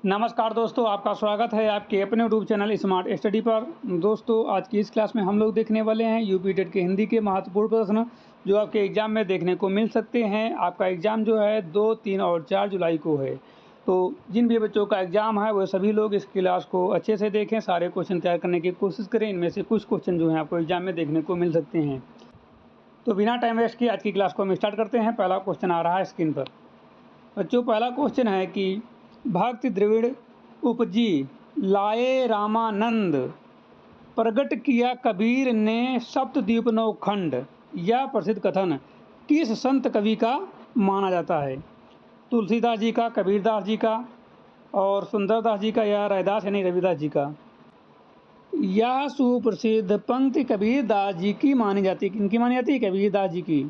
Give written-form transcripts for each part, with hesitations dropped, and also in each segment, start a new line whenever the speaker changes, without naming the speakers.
नमस्कार दोस्तों, आपका स्वागत है आपके अपने यूट्यूब चैनल स्मार्ट स्टडी पर। दोस्तों, आज की इस क्लास में हम लोग देखने वाले हैं यूपी टेट के हिंदी के महत्वपूर्ण प्रश्न जो आपके एग्ज़ाम में देखने को मिल सकते हैं। आपका एग्ज़ाम जो है 2, 3 और 4 जुलाई को है। तो जिन भी बच्चों का एग्ज़ाम है वो सभी लोग इस क्लास को अच्छे से देखें, सारे क्वेश्चन तैयार करने की कोशिश करें। इनमें से कुछ क्वेश्चन जो हैं आपको एग्ज़ाम में देखने को मिल सकते हैं। तो बिना टाइम वेस्ट किए आज की क्लास को हम स्टार्ट करते हैं। पहला क्वेश्चन आ रहा है स्क्रीन पर। बच्चों, पहला क्वेश्चन है कि भक्ति द्रविड़ उपजी लाए रामानंद, प्रगट किया कबीर ने सप्तद्वीप नौखंड। यह प्रसिद्ध कथन किस संत कवि का माना जाता है? तुलसीदास जी का, कबीरदास जी का और सुंदरदास जी का या रैदास यानी रविदास जी का? यह सुप्रसिद्ध पंक्ति कबीरदास जी की मानी जाती है। किनकी मानी जाती है? कबीरदास जी की।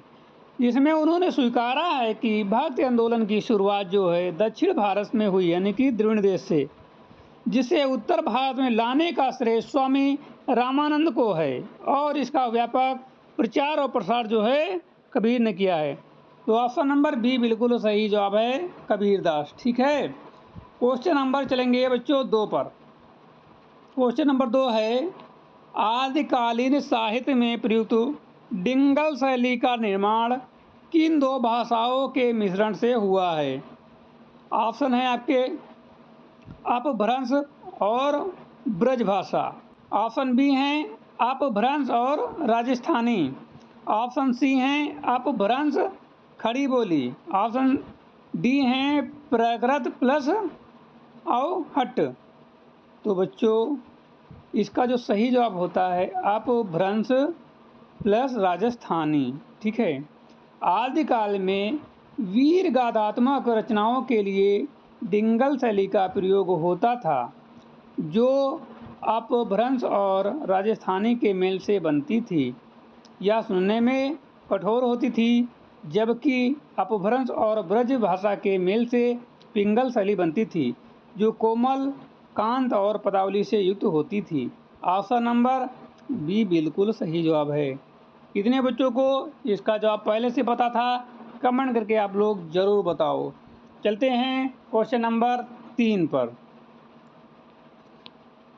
इसमें उन्होंने स्वीकारा है कि भक्ति आंदोलन की शुरुआत जो है दक्षिण भारत में हुई, यानी कि द्रविड़ देश से, जिसे उत्तर भारत में लाने का श्रेय स्वामी रामानंद को है और इसका व्यापक प्रचार और प्रसार जो है कबीर ने किया है। तो ऑप्शन नंबर बी बिल्कुल सही जवाब है, कबीरदास। ठीक है, क्वेश्चन नंबर चलेंगे बच्चों 2 पर। क्वेश्चन नंबर 2 है, आदिकालीन साहित्य में प्रयुक्त डिंगल शैली का निर्माण किन 2 भाषाओं के मिश्रण से हुआ है? ऑप्शन है आपके अपभ्रंश और ब्रजभाषा। ऑप्शन बी हैं अपभ्रंश और राजस्थानी। ऑप्शन सी हैं अपभ्रंश खड़ी बोली। ऑप्शन डी हैं प्राकृत प्लस अवहट्ट। तो बच्चों, इसका जो सही जवाब होता है अपभ्रंश प्लस राजस्थानी। ठीक है, आदिकाल में वीर गाथात्मक रचनाओं के लिए डिंगल शैली का प्रयोग होता था, जो अपभ्रंश और राजस्थानी के मेल से बनती थी। यह सुनने में कठोर होती थी, जबकि अपभ्रंश और ब्रज भाषा के मेल से पिंगल शैली बनती थी, जो कोमल, कांत और पदावली से युक्त होती थी। ऑप्शन नंबर बी बिल्कुल सही जवाब है। कितने बच्चों को इसका जवाब पहले से पता था? कमेंट करके आप लोग ज़रूर बताओ। चलते हैं क्वेश्चन नंबर 3 पर।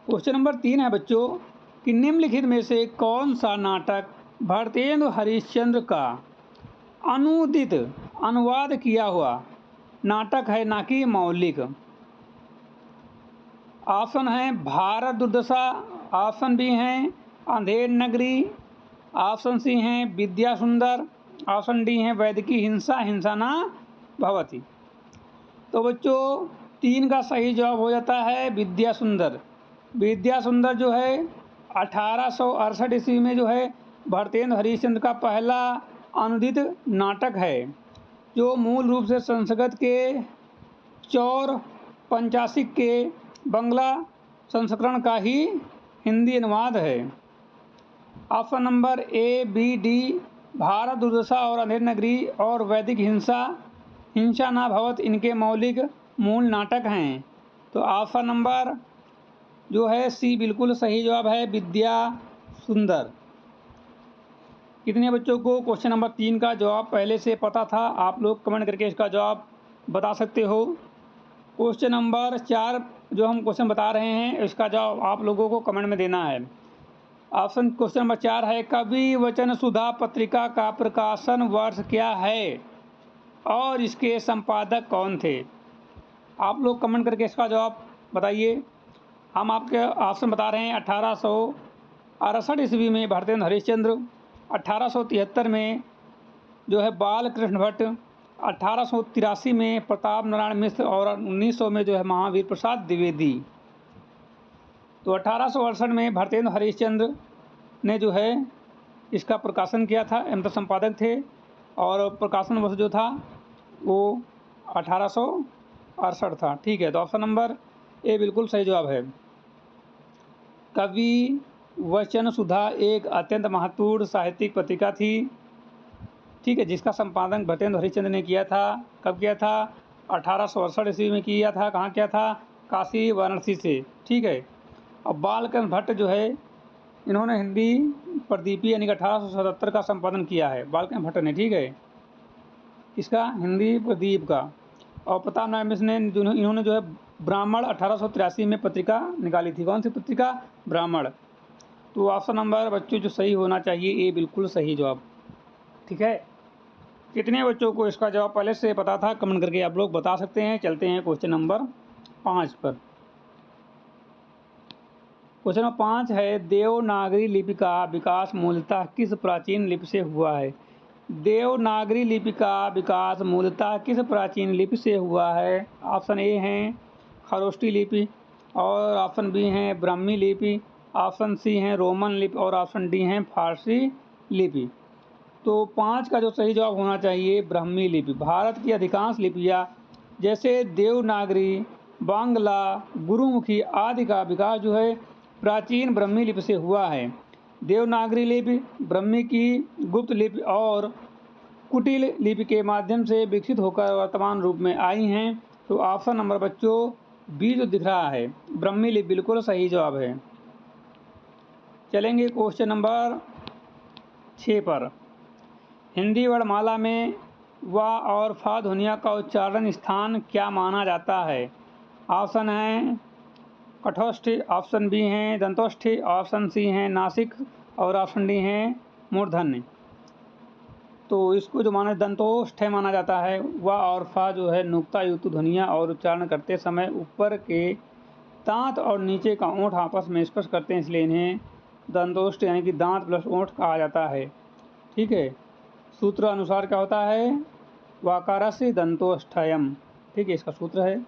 क्वेश्चन नंबर 3 है बच्चों कि निम्नलिखित में से कौन सा नाटक भारतेंदु हरिश्चंद्र का अनुदित अनुवाद किया हुआ नाटक है, ना कि मौलिक? ऑप्शन है भारत दुर्दशा। ऑप्शन बी हैं अंधेर नगरी। ऑप्शन सी हैं विद्या सुंदर। ऑप्शन डी हैं वैदिकी हिंसा हिंसा न भवति। तो बच्चों, 3 का सही जवाब हो जाता है विद्या सुंदर। विद्या सुंदर जो है 1868 ईस्वी में जो है भारतेंदु हरिश्चंद्र का पहला अनुदित नाटक है, जो मूल रूप से संस्कृत के चौर पंचाशिक के बंगला संस्करण का ही हिंदी अनुवाद है। Option number A, B, D Bharat Durdasha और अंधेर नगरी और वैदिक हिंसा हिंसा न भवत इनके मौलिक मूल नाटक हैं। तो ऑप्शन नंबर जो है सी बिल्कुल सही जवाब है, विद्या सुंदर। कितने बच्चों को क्वेश्चन नंबर 3 का जवाब पहले से पता था? आप लोग कमेंट करके इसका जवाब बता सकते हो। क्वेश्चन नंबर 4 जो हम क्वेश्चन बता रहे हैं, इसका जवाब आप लोगों को कमेंट में देना है। ऑप्शन क्वेश्चन नंबर 4 है, कवि वचन सुधा पत्रिका का प्रकाशन वर्ष क्या है और इसके संपादक कौन थे? आप लोग कमेंट करके इसका जवाब बताइए। हम आपके ऑप्शन बता रहे हैं 1868 ईस्वी में भारतेंदु हरिश्चंद्र, 1873 में जो है बाल कृष्ण भट्ट, 1883 में प्रताप नारायण मिश्र और 1900 में जो है महावीर प्रसाद द्विवेदी। तो 1868 में भारतेंदु हरिश्चंद्र ने जो है इसका प्रकाशन किया था, एम तो संपादक थे, और प्रकाशन वर्ष जो था वो 1868 था। ठीक है, तो ऑप्शन नंबर ए बिल्कुल सही जवाब है। कवि वचन सुधा एक अत्यंत महत्वपूर्ण साहित्यिक पत्रिका थी, ठीक है, जिसका संपादन भारतेंदु हरिश्चंद्र ने किया था। कब किया था? 1868 ईस्वी में किया था। कहाँ किया था? काशी वाराणसी से। ठीक है, और बालकृष्ण भट्ट जो है इन्होंने हिंदी प्रदीपी यानी कि 1877 का संपादन किया है बालकृष्ण भट्ट ने। ठीक है, इसका हिंदी प्रदीप का। और प्रताप नारायण मिश्र ने इन्होंने जो है ब्राह्मण 1883 में पत्रिका निकाली थी। कौन सी पत्रिका? ब्राह्मण। तो ऑप्शन नंबर बच्चों जो सही होना चाहिए ए बिल्कुल सही जवाब। ठीक है, कितने बच्चों को इसका जवाब पहले से पता था कमेंट करके आप लोग बता सकते हैं। चलते हैं क्वेश्चन नंबर 5 पर। क्वेश्चन नंबर 5 है, देवनागरी लिपि का विकास मूलतः किस प्राचीन लिपि से हुआ है? देवनागरी लिपि का विकास मूलतः किस प्राचीन लिपि से हुआ है? ऑप्शन ए हैं खरोष्टी लिपि, और ऑप्शन बी हैं ब्राह्मी लिपि, ऑप्शन सी हैं रोमन लिपि, और ऑप्शन डी हैं फारसी लिपि। तो 5 का जो सही जवाब होना चाहिए ब्राह्मी लिपि। भारत की अधिकांश लिपियाँ जैसे देवनागरी, बांग्ला, गुरुमुखी आदि का विकास जो है प्राचीन ब्राह्मी लिपि से हुआ है। देवनागरी लिपि, ब्राह्मी की गुप्त लिपि और कुटिल लिपि के माध्यम से विकसित होकर वर्तमान रूप में आई हैं। तो ऑप्शन नंबर बच्चों बी जो दिख रहा है ब्राह्मी लिपि बिल्कुल सही जवाब है। चलेंगे क्वेश्चन नंबर 6 पर। हिंदी वर्णमाला में व और फा ध्वनियों का उच्चारण स्थान क्या माना जाता है? ऑप्शन हैं कठोष्ठ, ऑप्शन बी हैं दंतोष्ठ, ऑप्शन सी हैं नासिक, और ऑप्शन डी हैं मूर्धन्य। तो इसको जो माना दंतोष्ठ माना जाता है। व और फा जो है नुक्ता युक्त ध्वनियाँ और उच्चारण करते समय ऊपर के दांत और नीचे का ओंठ आपस में स्पर्श करते हैं, इसलिए इन्हें दंतोष्ठ यानी कि दांत प्लस ओंठ कहा जाता है। ठीक है, सूत्र अनुसार क्या होता है? वाकारस्य दंतोष्ठयम। ठीक है, इसका सूत्र है।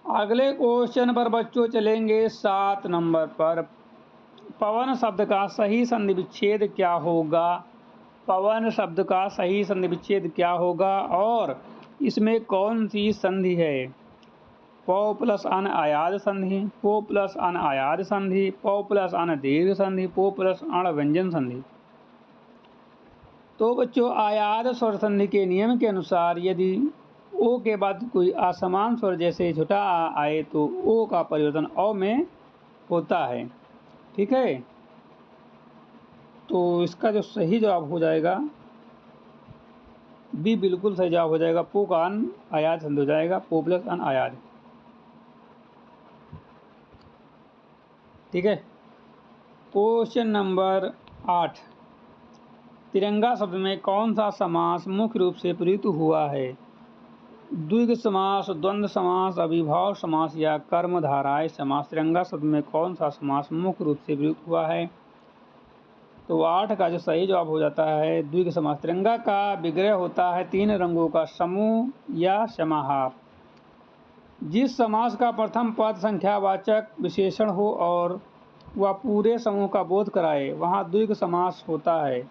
अगले क्वेश्चन पर बच्चों चलेंगे 7 नंबर पर। पवन शब्द का सही संधि विच्छेद क्या होगा? पवन शब्द का सही संधि विच्छेद क्या होगा और इसमें कौन सी संधि है? पौ प्लस अन आयाद संधि, पो प्लस अन आयाद संधि, पौ प्लस अन दीर्घ संधि, पो प्लस अण व्यंजन संधि। तो बच्चों आयाद स्वर संधि के नियम के अनुसार यदि ओ के बाद कोई असमान स्वर जैसे छोटा आ आए तो ओ का परिवर्तन औ में होता है। ठीक है, तो इसका जो सही जवाब हो जाएगा बी बिल्कुल सही जवाब हो जाएगा। पो का अन आयाद संधि हो जाएगा, पो प्लस अन आयाद। ठीक है, क्वेश्चन नंबर 8। तिरंगा शब्द में कौन सा समास मुख्य रूप से प्रयुक्त हुआ है? द्विग समास, द्वंद्व समास, अविभाव समास या कर्मधारय समास। तिरंगा शब्द में कौन सा समास मुख्य रूप से प्रयुक्त हुआ है? तो 8 का जो सही जवाब हो जाता है द्विग समास। तिरंगा का विग्रह होता है 3 रंगों का समूह या समाहार। जिस समास का प्रथम पद संख्यावाचक विशेषण हो और वह पूरे समूह का बोध कराए वहाँ द्विग समास होता है।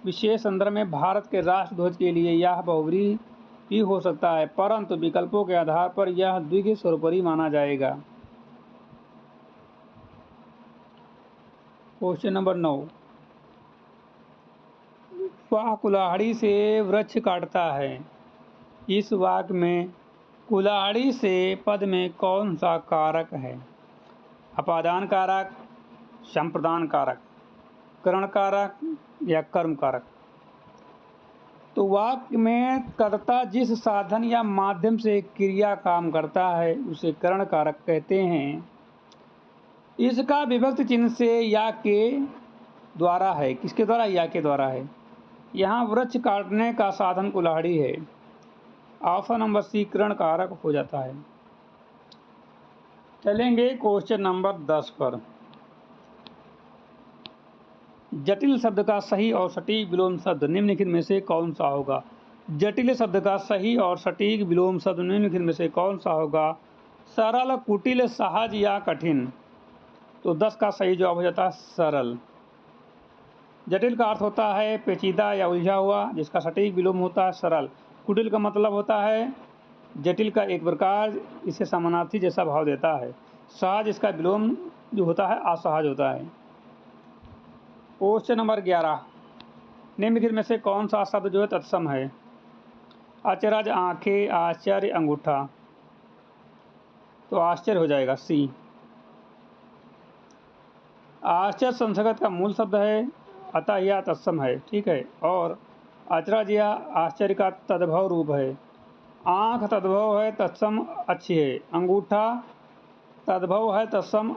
विशेष संदर्भ में भारत के राष्ट्रध्वज के लिए यह बहुब्रीहि भी हो सकता है, परंतु विकल्पों के आधार पर यह द्विग सर्वोपरि माना जाएगा। Question number 9। वह कुल्हाड़ी से वृक्ष काटता है। इस वाक्य में कुल्हाड़ी से पद में कौन सा कारक है? अपादान कारक, संप्रदान कारक, करण कारक या कर्म कारक। तो वाक्य में कर्ता जिस साधन या माध्यम से क्रिया काम करता है उसे करण कारक कहते हैं। इसका विभक्त चिन्ह से या के द्वारा है। किसके द्वारा? या के द्वारा है। यहाँ वृक्ष काटने का साधन कुल्हाड़ी है। ऑप्शन नंबर सी करण कारक हो जाता है। चलेंगे क्वेश्चन नंबर 10 पर। जटिल शब्द का सही और सटीक विलोम शब्द निम्नलिखित में से कौन सा होगा? जटिल शब्द का सही और सटीक विलोम शब्द निम्नलिखित में से कौन सा होगा? सरल, कुटिल, सहज या कठिन। तो 10 का सही जवाब हो जाता है सरल। जटिल का अर्थ होता है पेचीदा या उलझा हुआ, जिसका सटीक विलोम होता है सरल। कुटिल का मतलब होता है जटिल का एक प्रकार, इसे समानार्थी जैसा भाव देता है। सहज इसका विलोम जो होता है असहज होता है। Question number 11। निम्नलिखित में से कौन सा शब्द जो है तत्सम है? अचरज, आंखें, आश्चर्य, अंगूठा। तो आश्चर्य हो जाएगा सी। आश्चर्य संस्कृत का मूल शब्द है, अतः यह तत्सम है। ठीक है, और अचरज या आश्चर्य का तद्भव रूप है। आँख तद्भव है, तत्सम अच्छी है। अंगूठा तद्भव है, तत्सम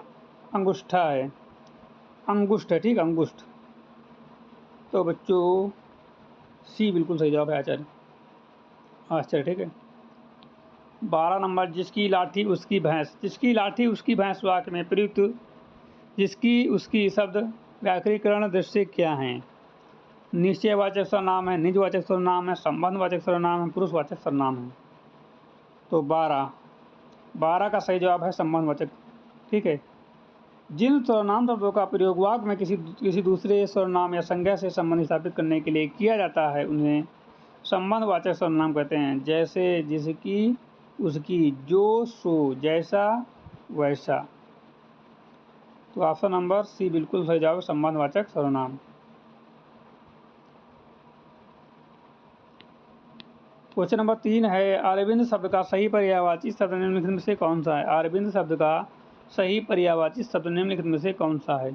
अंगुष्ठा है। अंगुष्ठ है, ठीक, अंगुष्ठ। तो बच्चों सी बिल्कुल सही जवाब है, आचार्य, आश्चर्य, ठीक है। 12 नंबर, जिसकी लाठी उसकी भैंस। जिसकी लाठी उसकी भैंस वाक्य में प्रयुक्त जिसकी उसकी शब्द व्याकरणीकरण दृष्टि क्या है? निश्चयवाचक सर्वनाम है, निजवाचक सर्वनाम है, संबंधवाचक सर्वनाम है, पुरुषवाचक सर्वनाम है। तो 12 का सही जवाब है संबंधवाचक, ठीक है। जिन सर्वनाम शब्दों का प्रयोग वाक्य में किसी दूसरे सर्वनाम या संज्ञा से संबंध स्थापित करने के लिए किया जाता है उन्हें संबंधवाचक सर्वनाम कहते हैं। जैसे, जिसकी, उसकी, जो, सो, जैसा, वैसा। तो ऑप्शन नंबर सी बिल्कुल सही जवाब है, संबंधवाचक सर्वनाम। क्वेश्चन नंबर 3 है, अरविंद शब्द का सही पर्यायवाची शब्द निम्नलिखित में से कौन सा है? अरविंद शब्द का सही पर्यायवाची शब्द निम्नलिखित में से कौन सा है?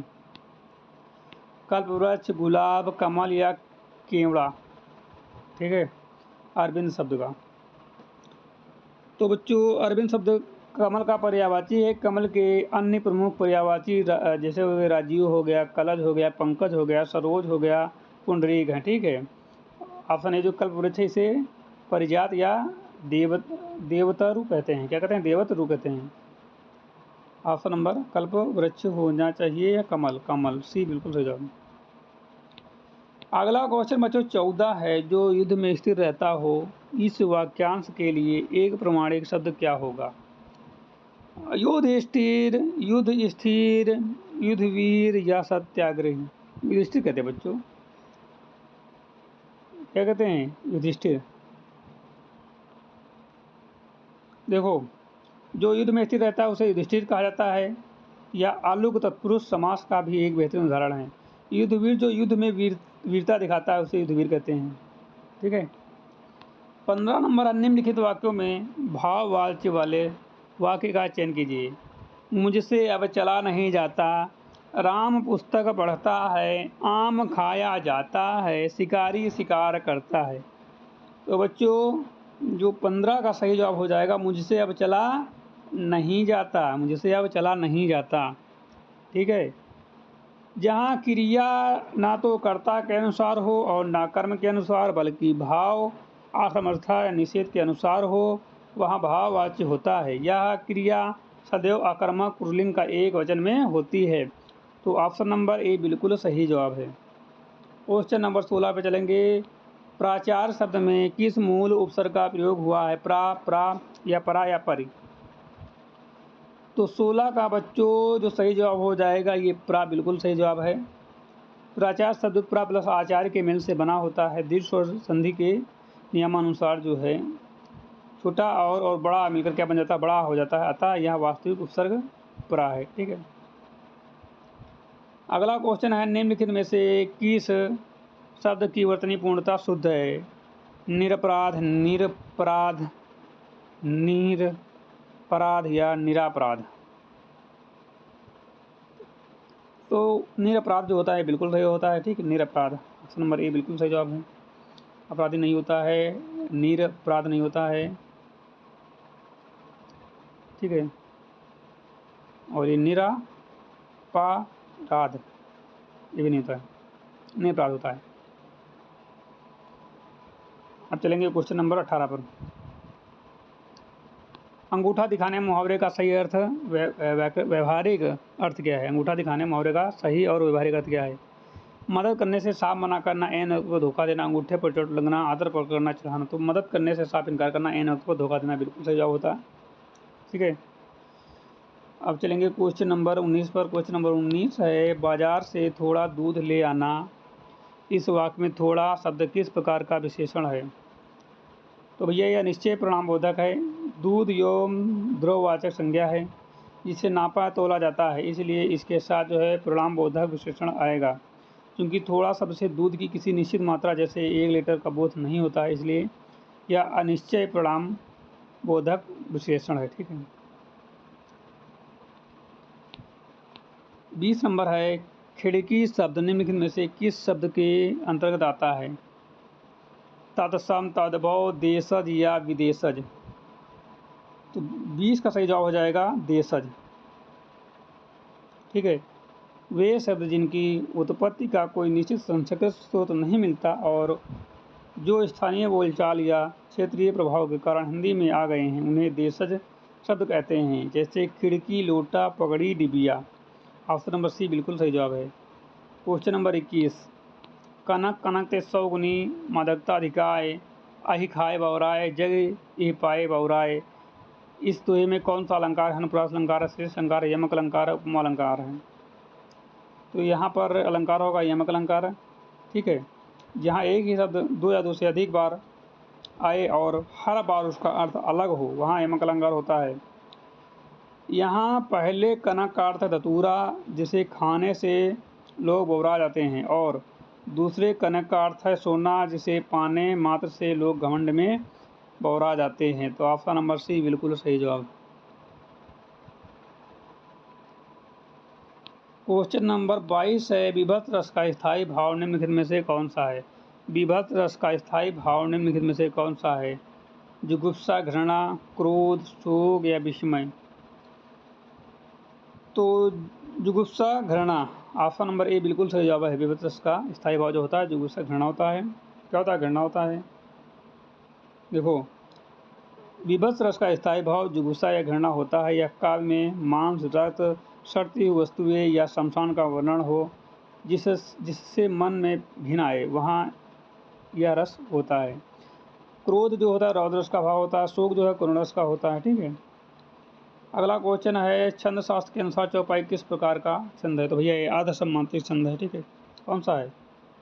कल्पवृक्ष, गुलाब, कमल या केवड़ा, ठीक है, अरविंद शब्द का। तो बच्चों अरविंद शब्द कमल का पर्यायवाची है। कमल के अन्य प्रमुख पर्यायवाची जैसे हो गए राजीव हो गया, कलज हो गया, पंकज हो गया, सरोज हो गया, पुंडरीक है, ठीक है। ऑप्शन ए जो कल्पवृक्ष है इसे परिजात या देवतरु कहते हैं। क्या कहते हैं? देवतरु कहते हैं। ऑप्शन नंबर कल्पवृक्ष होना चाहिए या कमल? कमल, सी बिल्कुल सही जवाब। अगला क्वेश्चन बच्चों 14 है, जो युद्ध में स्थिर रहता हो, इस वाक्यांश के लिए एक प्रमाणिक शब्द क्या होगा? युद्ध स्थिर, युद्ध स्थिर, युद्धवीर या सत्याग्रही? युधिष्ठिर कहते हैं बच्चों। क्या कहते हैं? युधिष्ठिर। देखो, जो युद्ध में स्थिर रहता है उसे युधिष्ठिर कहा जाता है, या आलुक तत्पुरुष समास का भी एक बेहतरीन उदाहरण है। युद्धवीर जो युद्ध में वीरता दिखाता है उसे युद्धवीर कहते हैं, ठीक है। 15 नंबर, निम्नलिखित वाक्यों में भाववाच्य वाले वाक्य का चयन कीजिए। मुझसे अब चला नहीं जाता, राम पुस्तक पढ़ता है, आम खाया जाता है, शिकारी शिकार करता है। तो बच्चों जो 15 का सही जवाब हो जाएगा, मुझसे अब चला नहीं जाता, मुझसे अब चला नहीं जाता, ठीक है। जहाँ क्रिया ना तो कर्ता के अनुसार हो और ना कर्म के अनुसार, बल्कि भाव, असमर्था या निषेध के अनुसार हो, वहाँ भाववाच्य होता है। यह क्रिया सदैव आकर्मक पुल्लिंग का एक वचन में होती है। तो ऑप्शन नंबर ए बिल्कुल सही जवाब है। क्वेश्चन नंबर 16 पे चलेंगे। प्राचार शब्द में किस मूल उपसर्ग का प्रयोग हुआ है? प्रा, प्रा या परा या परि? तो 16 का बच्चों जो सही जवाब हो जाएगा ये प्रा बिल्कुल सही जवाब है। प्राचार शब्द प्रा प्लस आचार्य के मेल से बना होता है। दीर्घ स्वर संधि के नियमानुसार जो है छोटा और बड़ा मिलकर क्या बन जाता है? बड़ा हो जाता है, अतः यह वास्तविक उपसर्ग प्रा है, ठीक है। अगला क्वेश्चन है, निम्नलिखित में से किस शब्द की वर्तनी पूर्णता शुद्ध है? निरपराध, निरपराध, निरपराध या निरापराध? तो निरपराध जो होता है बिल्कुल सही होता है, ठीक है, निरपराध। ऑप्शन नंबर ए बिल्कुल सही जवाब है। अपराधी नहीं होता है, निरपराध नहीं होता है, ठीक है। और ये निरापराध ये भी नहीं होता है, निरपराध होता है। अब चलेंगे क्वेश्चन नंबर 18 पर। अंगूठा दिखाने मुहावरे का सही अर्थ, व्यवहारिक अर्थ क्या है? अंगूठा दिखाने मुहावरे का सही और व्यवहारिक अर्थ क्या है? मदद करने से साफ मना करना, एन वक्त को धोखा देना, अंगूठे पर चोट लगना, आदर पकड़ना, चढ़ाना। तो मदद करने से साफ इनकार करना, एन वक्त को धोखा देना बिल्कुल सही जवाब होता है, ठीक है। अब चलेंगे क्वेश्चन नंबर 19 पर। क्वेश्चन नंबर 19 है, बाजार से थोड़ा दूध ले आना, इस वाक्य में थोड़ा शब्द किस प्रकार का विशेषण है? तो भैया यह निश्चय परिणाम बोधक है। दूध एवं द्रववाचक संज्ञा है जिसे नापा तोला जाता है, इसलिए इसके साथ जो है परिणाम बोधक विशेषण आएगा। क्योंकि थोड़ा शब्द से दूध की किसी निश्चित मात्रा जैसे 1 लीटर का बोध नहीं होता है, इसलिए यह अनिश्चय परिणाम बोधक विशेषण है, ठीक है। 20 नंबर है, खिड़की शब्द निम्नलिखित में से किस शब्द के अंतर्गत आता है? तत्सम, तद्भव, देशज या विदेशज। तो 20 का सही जवाब हो जाएगा देशज। ठीक है। वे शब्द जिनकी उत्पत्ति का कोई निश्चित संस्कृत स्रोत नहीं मिलता और जो स्थानीय बोलचाल या क्षेत्रीय प्रभाव के कारण हिंदी में आ गए हैं, उन्हें देशज शब्द कहते हैं। जैसे खिड़की, लोटा, पगड़ी, डिबिया। ऑप्शन नंबर सी बिल्कुल सही जवाब है। क्वेश्चन नंबर 21, कनक कनक ते सौगुनी मादकता अधिकाय, अहि खाए बौराए, जग इह पाए बौराए। इस दोहे में कौन सा अलंकार है? अनुप्रास अलंकार है, शेष अलंकार है, यमक अलंकार है, उपमा अलंकार है। तो यहाँ पर अलंकार होगा यमक अलंकार। ठीक है। जहाँ एक ही शब्द दो या दो से अधिक बार आए और हर बार उसका अर्थ अलग हो, वहाँ यमक अलंकार होता है। यहाँ पहले कनक का अर्थ है धतूरा, जिसे खाने से लोग बौरा जाते हैं, और दूसरे कनक का अर्थ है सोना, जिसे पाने मात्र से लोग घमंड में बौरा जाते हैं। तो ऑप्शन नंबर सी बिल्कुल सही जवाब। क्वेश्चन नंबर 22 है, विभक्त रस का स्थायी भाव निम्नलिखित में से कौन सा है? विभक्त रस का स्थायी भाव निम्नलिखित में से कौन सा है? जुगुप्सा, घृणा, क्रोध, शोक या विस्मय। तो जुगुप्सा, घृणा। ऑप्शन नंबर ए बिल्कुल सही जवाब है। विभक्त रस का स्थायी भाव जो होता है जुगुप्सा, घृणा होता है। क्या होता है? घृणा होता है। देखो, विभत्स रस का स्थायी भाव जुगुप्सा या घृणा होता है। यह काव्य में मांस, रक्त, सड़ती हुई वस्तुएं या शमशान का वर्णन हो, जिससे मन में घिन आए, वहाँ यह रस होता है। क्रोध जो होता है रौद्र रस का भाव होता है। शोक जो है करुण रस का होता है। ठीक है। अगला क्वेश्चन है, छंद शास्त्र के अनुसार चौपाई किस प्रकार का छंद है? तो भैया ये अर्ध सम्मात्रिक छंद है। ठीक है। कौन सा है?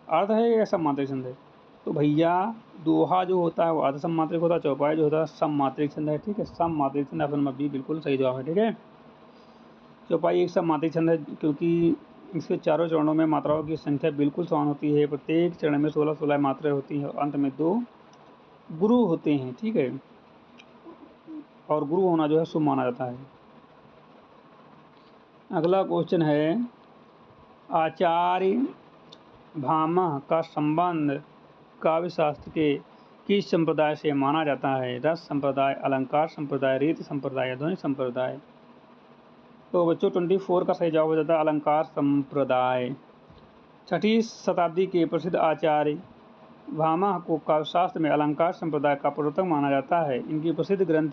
अर्ध है या सम्मात्रिक छंद है? तो भैया दोहा जो होता है वो अर्ध सम्मात्रिक होता है, चौपाई जो होता है सम्मात्रिक छंद है। ठीक है। सम्मात्रिक छंद ऑप्शन नंबर बी बिल्कुल सही जवाब है। ठीक है। चौपाई एक सम्मात्रिक छंद है क्योंकि इसके चारों चरणों में मात्राओं की संख्या बिल्कुल समान होती है। प्रत्येक चरण में 16-16 मात्राएं होती हैं और अंत में 2 गुरु होते हैं। ठीक है। और गुरु होना जो है शुभ माना जाता है। अगला क्वेश्चन है, आचार्य भामह का संबंध काव्य शास्त्र के किस संप्रदाय से माना जाता है? रस संप्रदाय, अलंकार संप्रदाय, रीति संप्रदाय या ध्वनि संप्रदाय। तो बच्चों 24 का सही जवाब हो जाता है अलंकार संप्रदाय। 6वीं शताब्दी के प्रसिद्ध आचार्य भामह को काव्यशास्त्र में अलंकार संप्रदाय का प्रवर्तक माना जाता है। इनकी प्रसिद्ध ग्रंथ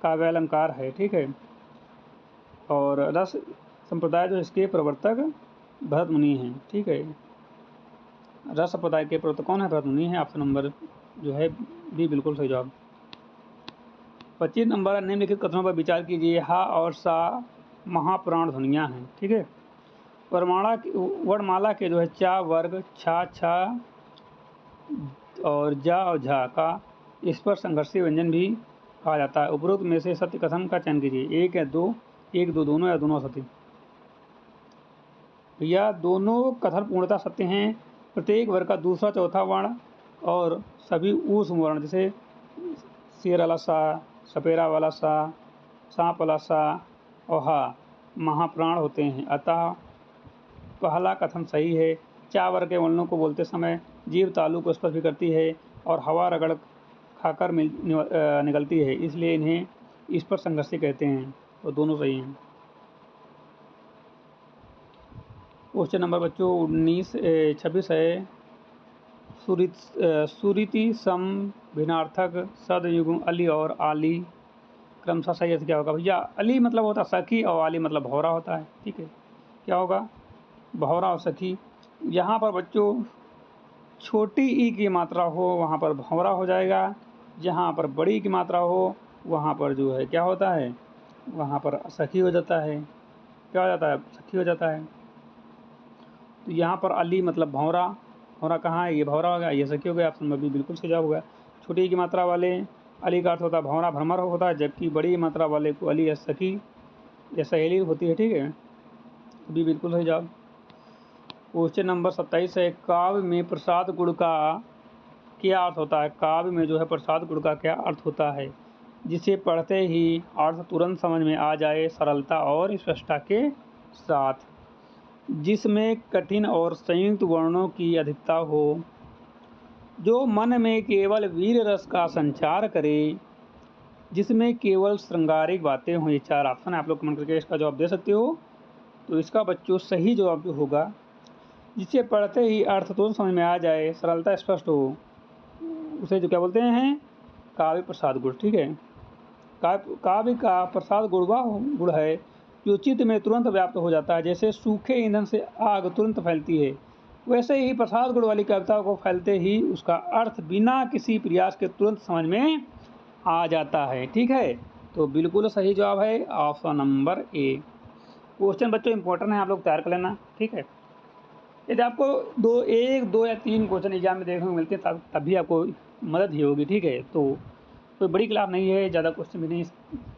काव्यालंकार है। ठीक है। और रस संप्रदाय जो इसके प्रवर्तक भरत मुनि हैं। ठीक है। रस संप्रदाय के प्रवर्तक कौन है? भरत मुनि है। ऑप्शन नंबर जो है बी बिल्कुल सही जवाब। 25 नंबर, निम्नलिखित कथनों पर विचार कीजिए। हा और सा महाप्राण ध्वनियाँ हैं। ठीक है। वर्णमाला के जो है चा वर्ग, छा, छा और जा और झा का स्पर्श संघर्षी व्यंजन भी कहा जाता है। उपरोक्त में से सत्य कथन का चयन कीजिए। एक या दो, एक दो दोनों या दोनों सत्य। भैया दोनों कथन पूर्णतः सत्य हैं। प्रत्येक वर्ग का दूसरा चौथा वर्ण और सभी ऊष्म वर्ण, जैसे शेर वाला सा, सपेरा वाला सा, सांप वाला सा और हा महाप्राण होते हैं। अतः पहला कथन सही है। चा वर्ग के वर्णों को बोलते समय जीभ तालु को स्पर्श भी करती है और हवा रगड़ खाकर निकलती है, इसलिए इन्हें स्पर्श संघर्षी कहते हैं। तो दोनों सही हैं। क्वेश्चन नंबर बच्चों 26 है, सुरीति सम भिन्नार्थक सदयुग्म अली और आली क्रमशः सही अर्थ क्या होगा? भैया अली मतलब होता है सखी और आली मतलब भौरा होता है। ठीक है। क्या होगा? भौरा और सखी। यहाँ पर बच्चों छोटी ई की मात्रा हो वहाँ पर भौरा हो जाएगा, जहाँ पर बड़ी की मात्रा हो वहाँ पर जो है क्या होता है? वहाँ पर सखी हो जाता है। क्या हो जाता है? सखी हो जाता है। तो यहाँ पर अली मतलब भौरा। भौरा कहाँ है? ये भौरा हो गया, ये सखी हो गया। ऑप्शन नंबर बी बिल्कुल सही जवाब होगा। छोटी की मात्रा वाले अली का अर्थ होता है भौरा, भ्रमर होता है, जबकि बड़ी मात्रा वाले को अली या सखी या सहेली होती है। ठीक है। बी बिल्कुल सही जवाब। क्वेश्चन नंबर 27 है, काव्य में प्रसाद गुण का क्या अर्थ होता है? काव्य में जो है प्रसाद गुण का क्या अर्थ होता है? जिसे पढ़ते ही अर्थ तुरंत समझ में आ जाए, सरलता और स्पष्टता के साथ, जिसमें कठिन और संयुक्त वर्णों की अधिकता हो, जो मन में केवल वीर रस का संचार करे, जिसमें केवल श्रृंगारिक बातें हों। ये 4 ऑप्शन है, आप लोग कमेंट करके इसका जवाब दे सकते हो। तो इसका बच्चों सही जवाब जो होगा, जिसे पढ़ते ही अर्थ तुरंत समझ में आ जाए, सरलता स्पष्ट हो, उसे जो क्या बोलते हैं, काव्य प्रसाद गुण। ठीक है, काव्य का प्रसाद गुण वह गुण है जो चित्त में तुरंत व्याप्त हो जाता है। जैसे सूखे ईंधन से आग तुरंत फैलती है, वैसे ही प्रसाद गुण वाली कविता को फैलते ही उसका अर्थ बिना किसी प्रयास के तुरंत समझ में आ जाता है। ठीक है, तो बिल्कुल सही जवाब है ऑप्शन नंबर ए। क्वेश्चन बच्चों इंपॉर्टेंट है, आप लोग तैयार कर लेना। ठीक है, यदि आपको 1, 2 या 3 क्वेश्चन एग्जाम में देखने को मिलते हैं तभी आपको मदद ही होगी। ठीक है, तो कोई बड़ी क्लास नहीं है, ज़्यादा क्वेश्चन भी नहीं।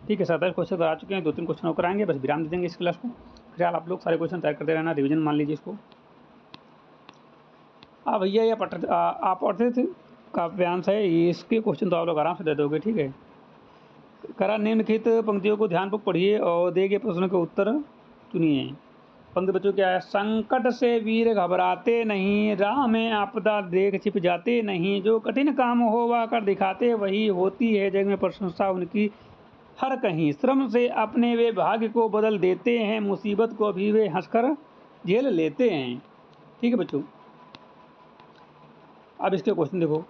ठीक है, 27 क्वेश्चन तो आ चुके हैं, 2-3 क्वेश्चन और कराएंगे, बस विराम दे देंगे इस क्लास को। फिलहाल आप लोग सारे क्वेश्चन तैयार करते रहना, रिवीजन मान लीजिए इसको। भैया ये आप पढ़ते थे काव्यांश है, इसके क्वेश्चन तो आप लोग आराम से दे दोगे। ठीक है, करा निम्नलिखित पंक्तियों को ध्यानपूर्वक पढ़िए और दिए गए प्रश्नों के उत्तर चुनिए। पंक्ति बच्चों क्या है, संकट से वीर घबराते नहीं, राह में आपदा देख छिप जाते नहीं, जो कठिन काम होवा कर दिखाते वही होती है जग में प्रशंसा उनकी हर कहीं, श्रम से अपने वे भाग्य को बदल देते हैं, मुसीबत को भी वे हंसकर झेल लेते हैं। ठीक है बच्चों, अब इसके क्वेश्चन देखो।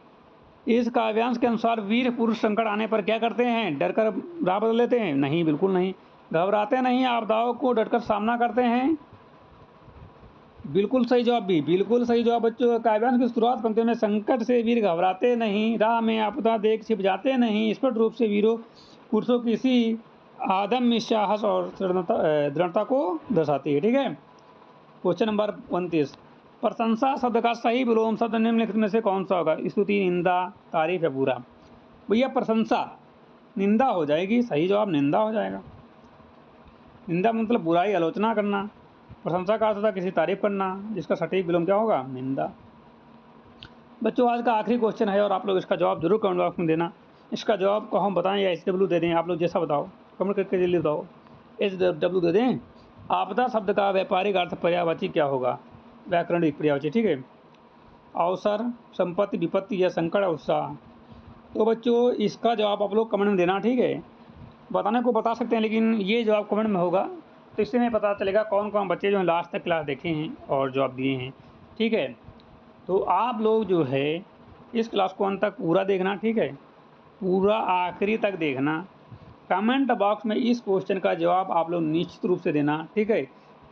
इस काव्यांश के अनुसार वीर पुरुष संकट आने पर क्या करते हैं, डरकर राह बदल लेते हैं? नहीं, बिल्कुल नहीं। घबराते नहीं, आपदाओं को डटकर सामना करते हैं? बिल्कुल सही जवाब भी, बिल्कुल सही जवाब बच्चों। काव्यांश की शुरुआत पंक्ति में संकट से वीर घबराते नहीं, राह में आपदा देख छिप जाते नहीं, स्पष्ट रूप से वीरों पुरुषों की इसी आदम्य साहस और दृढ़ता को दर्शाती है। ठीक है, क्वेश्चन नंबर 29, प्रशंसा शब्द का सही विलोम शब्द निम्नलिखित में से कौन सा होगा? स्तुति, निंदा, तारीफ या बुरा? भैया प्रशंसा निंदा हो जाएगी, सही जवाब निंदा हो जाएगा। निंदा मतलब बुराई, आलोचना करना। प्रशंसा का अर्थ होता किसी तारीफ करना, जिसका सटीक विलोम क्या होगा? निंदा। बच्चों आज का आखिरी क्वेश्चन है और आप लोग इसका जवाब जरूर कमेंट बॉक्स में देना। इसका जवाब को हम बताएं या SW दे दें, आप लोग जैसा बताओ, कमेंट करके जल्दी बताओ। SW दे दें। आपदा शब्द का व्यापारिक अर्थ पर्यायवाची क्या होगा? व्याकरणिक पर्यायवाची। ठीक है, अवसर, संपत्ति, विपत्ति या संकट, उत्साह। तो बच्चों इसका जवाब आप लोग कमेंट में देना। ठीक है, बताने को बता सकते हैं लेकिन ये जवाब कमेंट में होगा, तो इससे हमें पता चलेगा कौन कौन बच्चे जो हैं लास्ट तक क्लास देखे हैं और जवाब दिए हैं। ठीक है, तो आप लोग जो है इस क्लास को अंत तक पूरा देखना। ठीक है, पूरा आखिरी तक देखना। कमेंट बॉक्स में इस क्वेश्चन का जवाब आप लोग निश्चित रूप से देना। ठीक है,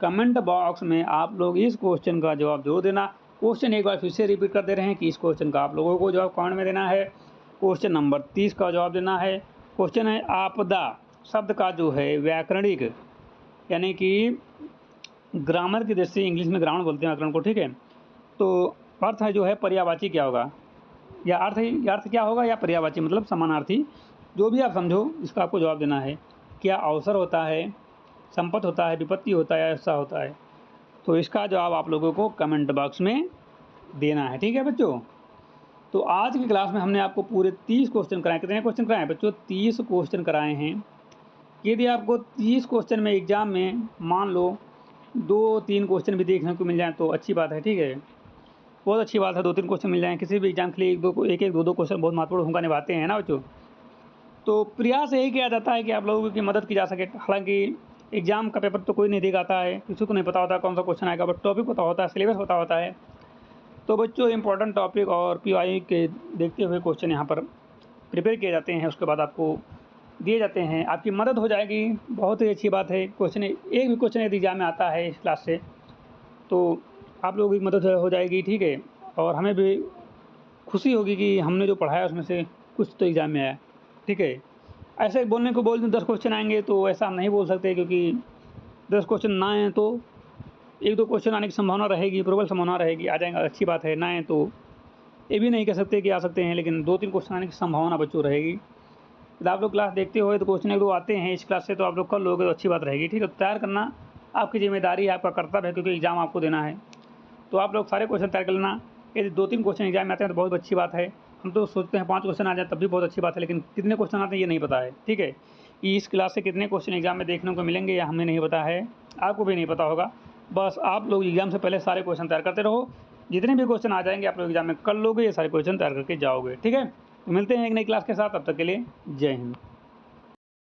कमेंट बॉक्स में आप लोग इस क्वेश्चन का जवाब जरूर देना। क्वेश्चन एक बार फिर से रिपीट कर दे रहे हैं कि इस क्वेश्चन का आप लोगों को जवाब कमेंट में देना है। क्वेश्चन नंबर 30 का जवाब देना है। क्वेश्चन है आपदा शब्द का जो है व्याकरणिक यानी कि ग्रामर की दृष्टि से, इंग्लिश में ग्रामर बोलते हैं व्याकरण को। ठीक है, तो अर्थ है जो है पर्यायवाची क्या होगा, या अर्थ क्या होगा, या पर्यायवाची मतलब समानार्थी, जो भी आप समझो इसका आपको जवाब देना है। क्या अवसर होता है, संपत्ति होता है, विपत्ति होता है, ऐसा होता है? तो इसका जवाब आप लोगों को कमेंट बॉक्स में देना है। ठीक है बच्चों, तो आज की क्लास में हमने आपको पूरे 30 क्वेश्चन कराए। कितने क्वेश्चन कराए बच्चों? 30 क्वेश्चन कराए हैं। यदि आपको 30 क्वेश्चन में एग्जाम में मान लो 2-3 क्वेश्चन भी देखने को मिल जाए तो अच्छी बात है। ठीक है, बहुत अच्छी बात है, 2-3 क्वेश्चन मिल जाएँ किसी भी एग्जाम के लिए। 1-2 क्वेश्चन बहुत महत्वपूर्ण भूमिका निभाते हैं ना बच्चों। तो प्रयास यही किया जाता है कि आप लोगों की मदद की जा सके। हालांकि एग्जाम का पेपर तो कोई नहीं दे आता है, किसी को नहीं पता होता कौन सा क्वेश्चन आएगा, बट टॉपिक पता होता है, सिलेबस पता होता है। तो बच्चों इंपॉर्टेंट टॉपिक और PYQ के देखते हुए क्वेश्चन यहाँ पर प्रिपेयर किए जाते हैं, उसके बाद आपको दिए जाते हैं, आपकी मदद हो जाएगी। बहुत ही अच्छी बात है। क्वेश्चन एक भी क्वेश्चन यदि एग्जाम में आता है इस क्लास से तो आप लोगों की मदद हो जाएगी। ठीक है, और हमें भी खुशी होगी कि हमने जो पढ़ाया उसमें से कुछ तो एग्ज़ाम में आया। ठीक है, ऐसे बोलने को बोल दूँ 10 क्वेश्चन आएंगे तो ऐसा हम नहीं बोल सकते, क्योंकि 10 क्वेश्चन ना आए तो 1-2 क्वेश्चन आने की संभावना रहेगी, प्रबल संभावना रहेगी, आ जाएगा, अच्छी बात है। ना आए तो ये भी नहीं कह सकते कि आ सकते हैं, लेकिन 2-3 क्वेश्चन आने की संभावना बच्चों रहेगी। यदि आप लोग क्लास देखते हो तो क्वेश्चन 1-2 आते हैं इस क्लास से तो आप लोग कर लोगे तो अच्छी बात रहेगी। ठीक है, तैयार करना आपकी जिम्मेदारी है, आपका कर्तव्य है, क्योंकि एग्ज़ाम आपको देना है। तो आप लोग सारे क्वेश्चन तैयार कर लेना। यदि 2-3 क्वेश्चन एग्जाम में आते हैं तो बहुत अच्छी बात है। हम तो सोचते हैं 5 क्वेश्चन आ जाए तब भी बहुत अच्छी बात है, लेकिन कितने क्वेश्चन आते हैं ये नहीं पता है। ठीक है, इस क्लास से कितने क्वेश्चन एग्जाम में देखने को मिलेंगे या हमें नहीं पता है, आपको भी नहीं पता होगा। बस आप लोग एग्जाम से पहले सारे क्वेश्चन तैयार करते रहो। जितने भी क्वेश्चन आ जाएंगे आप लोग एग्जाम में कर लोगे, ये सारे क्वेश्चन तैयार करके जाओगे। ठीक है, तो मिलते हैं एक नई क्लास के साथ, तब तक के लिए जय हिंद।